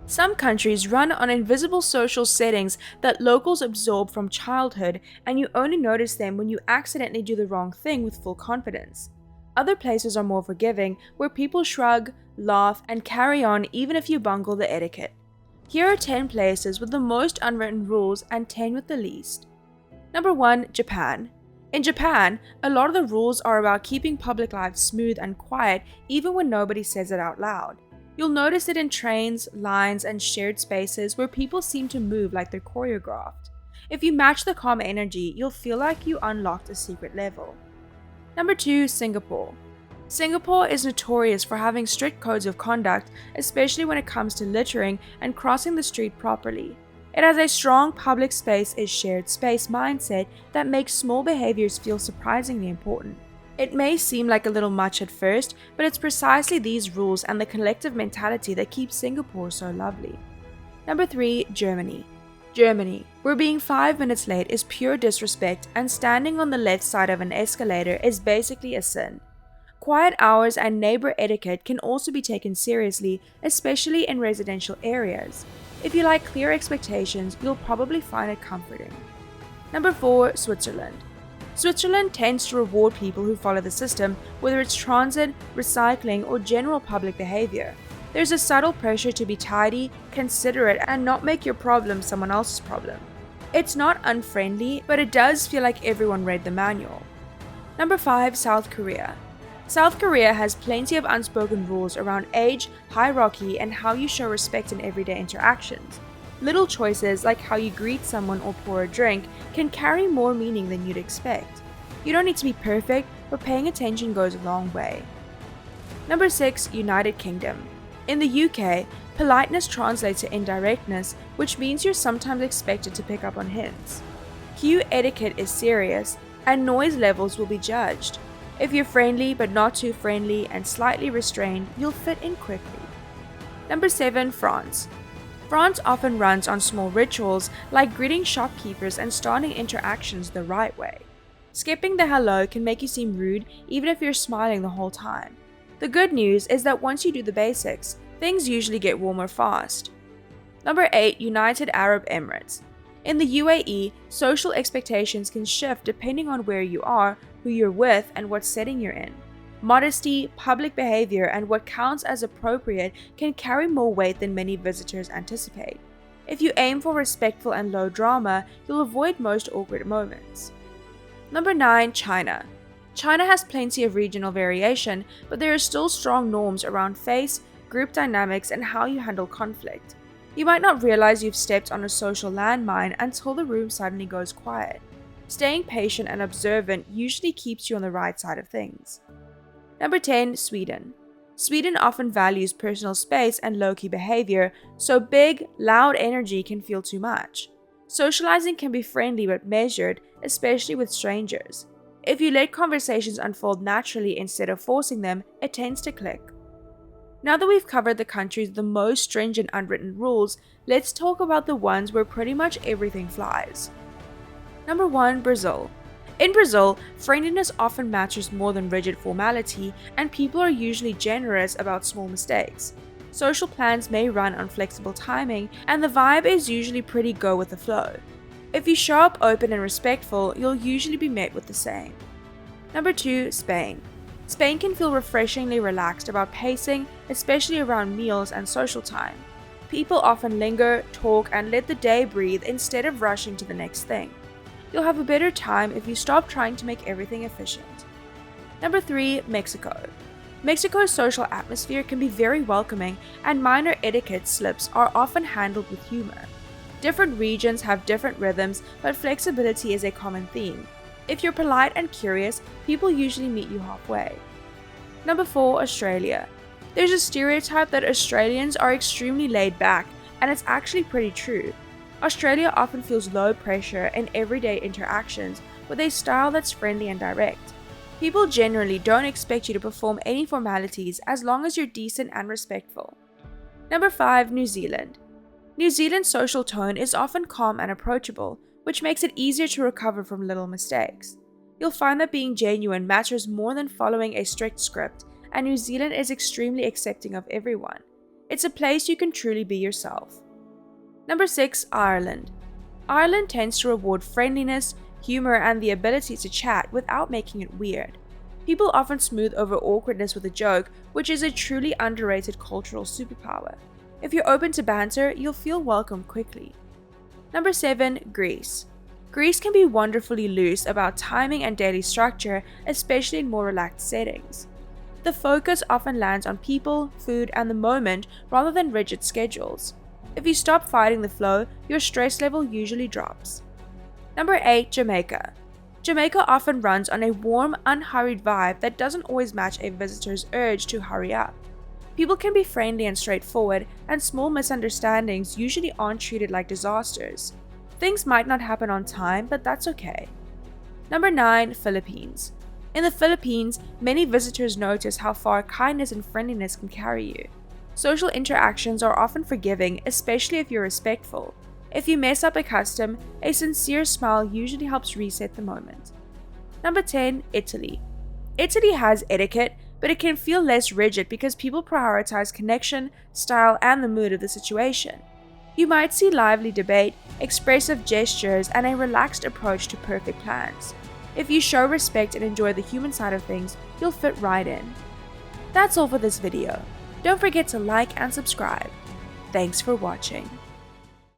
Some countries run on invisible social settings that locals absorb from childhood, and you only notice them when you accidentally do the wrong thing with full confidence. Other places are more forgiving, where people shrug, laugh, and carry on even if you bungle the etiquette. Here are 10 places with the most unwritten rules and 10 with the least. Number 1. Japan. In Japan, a lot of the rules are about keeping public life smooth and quiet even when nobody says it out loud. You'll notice it in trains, lines, and shared spaces where people seem to move like they're choreographed. If you match the calm energy, you'll feel like you unlocked a secret level. Number 2. Singapore. Singapore is notorious for having strict codes of conduct, especially when it comes to littering and crossing the street properly. It has a strong public space is shared space mindset that makes small behaviors feel surprisingly important. It may seem like a little much at first, but it's precisely these rules and the collective mentality that keeps Singapore so lovely. Number 3. Germany. Germany, where being 5 minutes late is pure disrespect and standing on the left side of an escalator is basically a sin. Quiet hours and neighbor etiquette can also be taken seriously, especially in residential areas. If you like clear expectations, you'll probably find it comforting. Number 4. Switzerland. Switzerland tends to reward people who follow the system, whether it's transit, recycling, or general public behavior. There's a subtle pressure to be tidy, considerate, and not make your problem someone else's problem. It's not unfriendly, but it does feel like everyone read the manual. Number 5. South Korea. South Korea has plenty of unspoken rules around age, hierarchy, and how you show respect in everyday interactions. Little choices like how you greet someone or pour a drink can carry more meaning than you'd expect. You don't need to be perfect, but paying attention goes a long way. Number 6. United Kingdom. In the UK, politeness translates to indirectness, which means you're sometimes expected to pick up on hints. Queue etiquette is serious, and noise levels will be judged. If you're friendly but not too friendly and slightly restrained, you'll fit in quickly. Number 7. France. France often runs on small rituals like greeting shopkeepers and starting interactions the right way. Skipping the hello can make you seem rude even if you're smiling the whole time. The good news is that once you do the basics, things usually get warmer fast. Number 8. United Arab Emirates. In the UAE, social expectations can shift depending on where you are, who you're with, and what setting you're in. Modesty, public behavior, and what counts as appropriate can carry more weight than many visitors anticipate. If you aim for respectful and low drama, you'll avoid most awkward moments. Number 9. China. China has plenty of regional variation, but there are still strong norms around face, group dynamics, and how you handle conflict. You might not realize you've stepped on a social landmine until the room suddenly goes quiet. Staying patient and observant usually keeps you on the right side of things. Number 10. Sweden. Sweden often values personal space and low-key behavior, so big, loud energy can feel too much. Socializing can be friendly but measured, especially with strangers. If you let conversations unfold naturally instead of forcing them, it tends to click. Now that we've covered the countries with the most stringent unwritten rules, let's talk about the ones where pretty much everything flies. Number 1. Brazil. In Brazil, friendliness often matters more than rigid formality, and people are usually generous about small mistakes. Social plans may run on flexible timing, and the vibe is usually pretty go with the flow. If you show up open and respectful, you'll usually be met with the same. Number 2. Spain. Spain can feel refreshingly relaxed about pacing, especially around meals and social time. People often linger, talk, and let the day breathe instead of rushing to the next thing. You'll have a better time if you stop trying to make everything efficient. Number 3. Mexico. Mexico's social atmosphere can be very welcoming, and minor etiquette slips are often handled with humor. Different regions have different rhythms, but flexibility is a common theme. If you're polite and curious, people usually meet you halfway. Number 4. Australia. There's a stereotype that Australians are extremely laid back, and it's actually pretty true. Australia often feels low pressure in everyday interactions with a style that's friendly and direct. People generally don't expect you to perform any formalities as long as you're decent and respectful. Number 5. New Zealand. New Zealand's social tone is often calm and approachable, which makes it easier to recover from little mistakes. You'll find that being genuine matters more than following a strict script, and New Zealand is extremely accepting of everyone. It's a place you can truly be yourself. Number 6, Ireland. Ireland tends to reward friendliness, humor, and the ability to chat without making it weird. People often smooth over awkwardness with a joke, which is a truly underrated cultural superpower. If you're open to banter, you'll feel welcome quickly. Number 7, Greece. Greece can be wonderfully loose about timing and daily structure, especially in more relaxed settings. The focus often lands on people, food, and the moment rather than rigid schedules. If you stop fighting the flow, your stress level usually drops. Number 8, Jamaica. Jamaica often runs on a warm, unhurried vibe that doesn't always match a visitor's urge to hurry up. People can be friendly and straightforward, and small misunderstandings usually aren't treated like disasters. Things might not happen on time, but that's okay. Number 9, Philippines. In the Philippines, many visitors notice how far kindness and friendliness can carry you. Social interactions are often forgiving, especially if you're respectful. If you mess up a custom, a sincere smile usually helps reset the moment. Number 10, Italy. Italy has etiquette, but it can feel less rigid because people prioritize connection, style, and the mood of the situation. You might see lively debate, expressive gestures, and a relaxed approach to perfect plans. If you show respect and enjoy the human side of things, you'll fit right in. That's all for this video. Don't forget to like and subscribe. Thanks for watching.